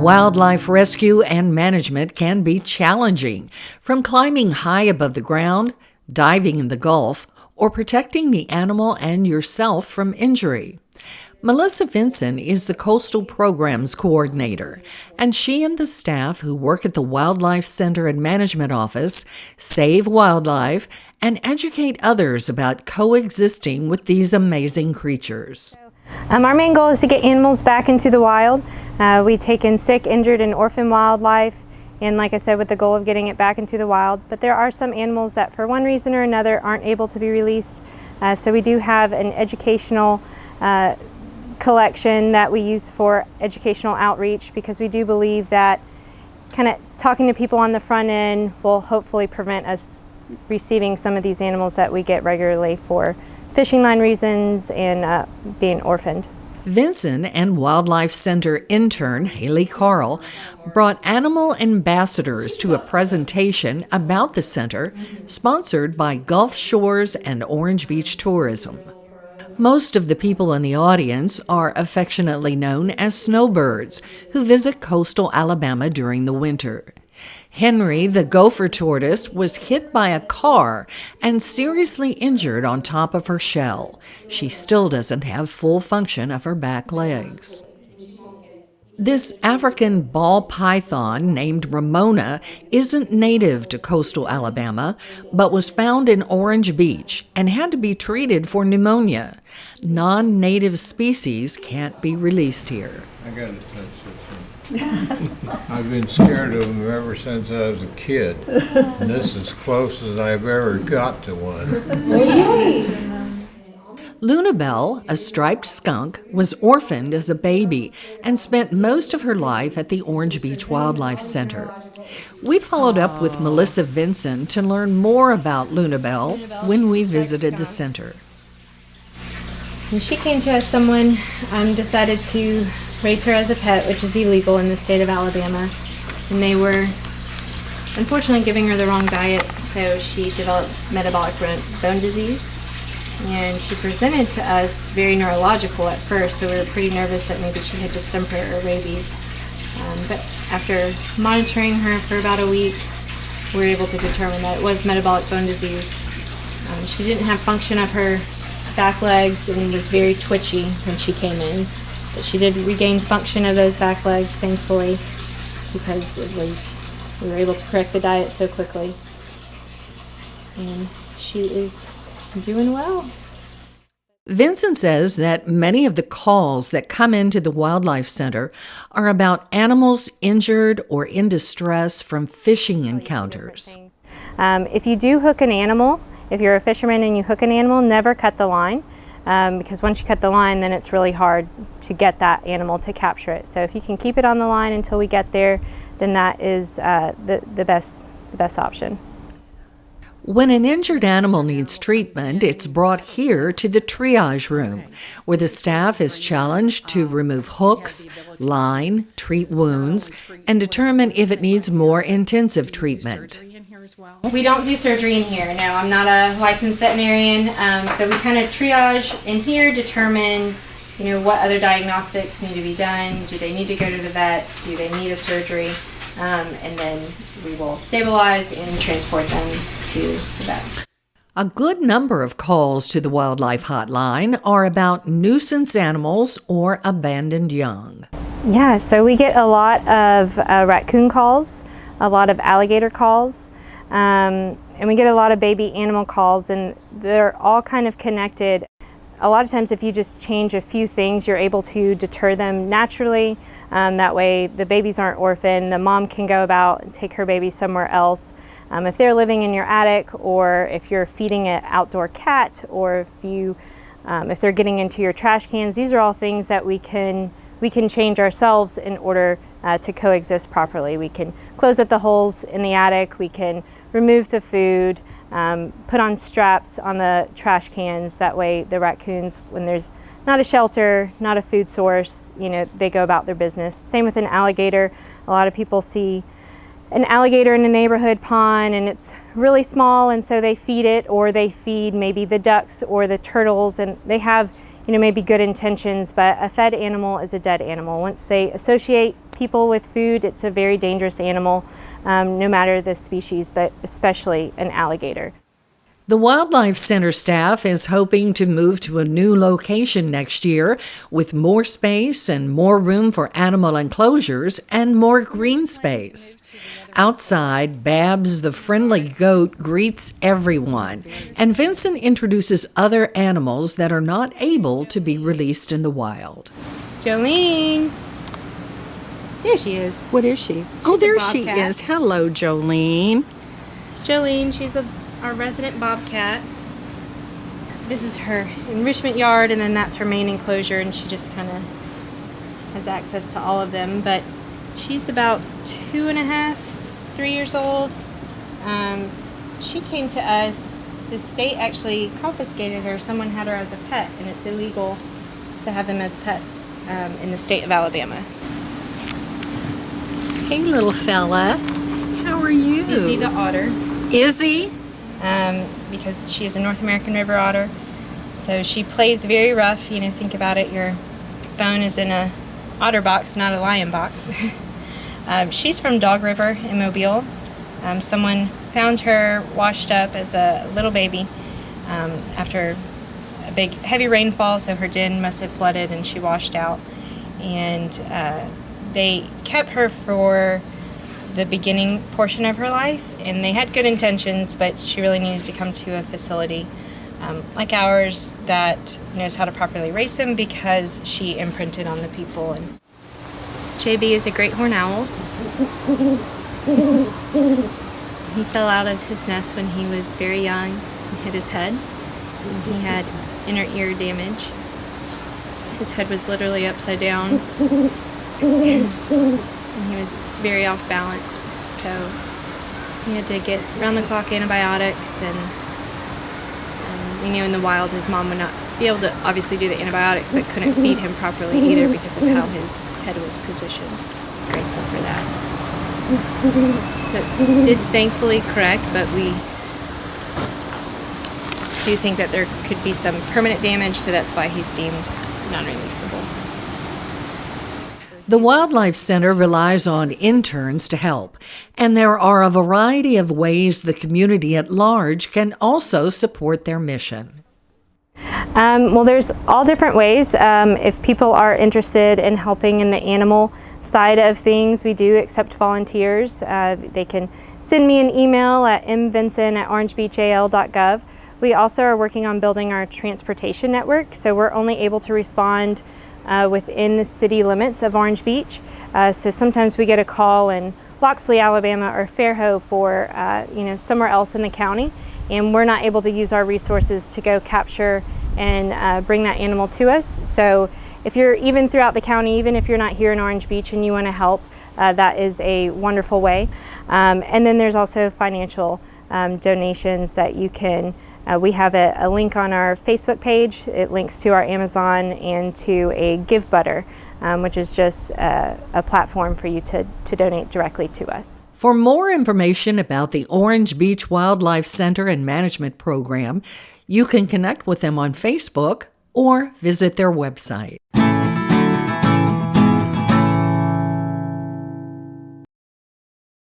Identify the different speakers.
Speaker 1: Wildlife rescue and management can be challenging, from climbing high above the ground, diving in the Gulf, or protecting the animal and yourself from injury. Melissa Vinson is the Coastal Programs Coordinator, and she and the staff who work at the Wildlife Center and Management Office save wildlife and educate others about coexisting with these amazing creatures.
Speaker 2: Our main goal is to get animals back into the wild. We take in sick, injured, and orphan wildlife, and like I said, with the goal of getting it back into the wild. But there are some animals that for one reason or another aren't able to be released. So we do have an educational collection that we use for educational outreach, because we do believe that kind of talking to people on the front end will hopefully prevent us receiving some of these animals that we get regularly for fishing line reasons and being orphaned.
Speaker 1: Vinson and Wildlife Center intern Haley Carl brought animal ambassadors to a presentation about the center sponsored by Gulf Shores and Orange Beach Tourism. Most of the people in the audience are affectionately known as snowbirds who visit coastal Alabama during the winter. Henry, the gopher tortoise, was hit by a car and seriously injured on top of her shell. She still doesn't have full function of her back legs. This African ball python named Ramona isn't native to coastal Alabama, but was found in Orange Beach and had to be treated for pneumonia. Non-native species can't be released here.
Speaker 3: I gotta touch this one. I've been scared of them ever since I was a kid, and this is as close as I've ever got to one.
Speaker 1: Lunabelle, a striped skunk, was orphaned as a baby and spent most of her life at the Orange Beach Wildlife Center. We followed up with Melissa Vinson to learn more about Lunabelle when we visited the center.
Speaker 4: When she came to us, someone decided to raise her as a pet, which is illegal in the state of Alabama. And they were unfortunately giving her the wrong diet, so she developed metabolic bone disease. And she presented to us very neurological at first, so we were pretty nervous that maybe she had distemper or rabies. But after monitoring her for about a week, we were able to determine that it was metabolic bone disease. She didn't have function of her back legs and was very twitchy when she came in. But she did regain function of those back legs, thankfully, because we were able to correct the diet so quickly. And she is doing well.
Speaker 1: Vinson says that many of the calls that come into the Wildlife Center are about animals injured or in distress from fishing encounters.
Speaker 2: If you do hook an animal, if you're a fisherman and you hook an animal, never cut the line. Because once you cut the line, then it's really hard to get that animal to capture it. So if you can keep it on the line until we get there, then that is the best option.
Speaker 1: When an injured animal needs treatment, it's brought here to the triage room, where the staff is challenged to remove hooks, line, treat wounds, and determine if it needs more intensive treatment.
Speaker 4: We don't do surgery in here. No, I'm not a licensed veterinarian, so we kind of triage in here, determine, what other diagnostics need to be done. Do they need to go to the vet? Do they need a surgery? And then we will stabilize and transport them to the vet.
Speaker 1: A good number of calls to the Wildlife Hotline are about nuisance animals or abandoned young.
Speaker 2: Yeah, so we get a lot of raccoon calls, a lot of alligator calls, and we get a lot of baby animal calls, and they're all kind of connected. A lot of times if you just change a few things, you're able to deter them naturally. That way the babies aren't orphaned, the mom can go about and take her baby somewhere else. If they're living in your attic, or if you're feeding an outdoor cat, or if they're getting into your trash cans, these are all things that we can change ourselves in order to coexist properly. We can close up the holes in the attic, we can remove the food, put on straps on the trash cans. That way the raccoons, when there's not a shelter, not a food source, they go about their business. Same with an alligator. A lot of people see an alligator in a neighborhood pond and it's really small, and so they feed it, or they feed maybe the ducks or the turtles, and they have maybe good intentions, but a fed animal is a dead animal. Once they associate people with food, it's a very dangerous animal, no matter the species, but especially an alligator.
Speaker 1: The Wildlife Center staff is hoping to move to a new location next year with more space and more room for animal enclosures and more green space. Outside, Babs the friendly goat greets everyone, and Vincent introduces other animals that are not able to be released in the wild.
Speaker 4: Jolene. There she is.
Speaker 5: What is she?
Speaker 4: a
Speaker 5: There she
Speaker 4: bobcat.
Speaker 5: is. Hello, Jolene.
Speaker 4: It's Jolene. She's our resident bobcat. This is her enrichment yard, and then that's her main enclosure, and she just kind of has access to all of them. But she's about 2.5, 3 years old. She came to us. The state actually confiscated her. Someone had her as a pet, and it's illegal to have them as pets in the state of Alabama.
Speaker 5: Hey, little fella. How are you?
Speaker 4: Izzy the otter.
Speaker 5: Izzy?
Speaker 4: Because she is a North American river otter. So she plays very rough. Think about it. Your phone is in a otter box, not a lion box. She's from Dog River in Mobile. Someone found her washed up as a little baby after a big heavy rainfall, so her den must have flooded and she washed out. And they kept her for the beginning portion of her life, and they had good intentions, but she really needed to come to a facility like ours that knows how to properly raise them, because she imprinted on the people. And JB is a great horned owl. He fell out of his nest when he was very young and hit his head. He had inner ear damage. His head was literally upside down. And he was very off balance, so he had to get round-the-clock antibiotics, and we knew in the wild his mom would not be able to obviously do the antibiotics, but couldn't feed him properly either because of how his head was positioned. Grateful for that. So it did thankfully correct, but we do think that there could be some permanent damage, so that's why he's deemed non-releasable.
Speaker 1: The Wildlife Center relies on interns to help, and there are a variety of ways the community at large can also support their mission.
Speaker 2: Well, there's all different ways. If people are interested in helping in the animal side of things, we do accept volunteers. They can send me an email at mvincent@orangebeachal.gov. We also are working on building our transportation network, so we're only able to respond within the city limits of Orange Beach. So sometimes we get a call in Loxley, Alabama, or Fairhope, or somewhere else in the county, and we're not able to use our resources to go capture and bring that animal to us. So if you're even throughout the county, even if you're not here in Orange Beach and you want to help, that is a wonderful way. And then there's also financial donations that you can. We have a link on our Facebook page. It links to our Amazon and to a GiveButter, which is just a platform for you to donate directly to us.
Speaker 1: For more information about the Orange Beach Wildlife Center and Management Program, you can connect with them on Facebook or visit their website.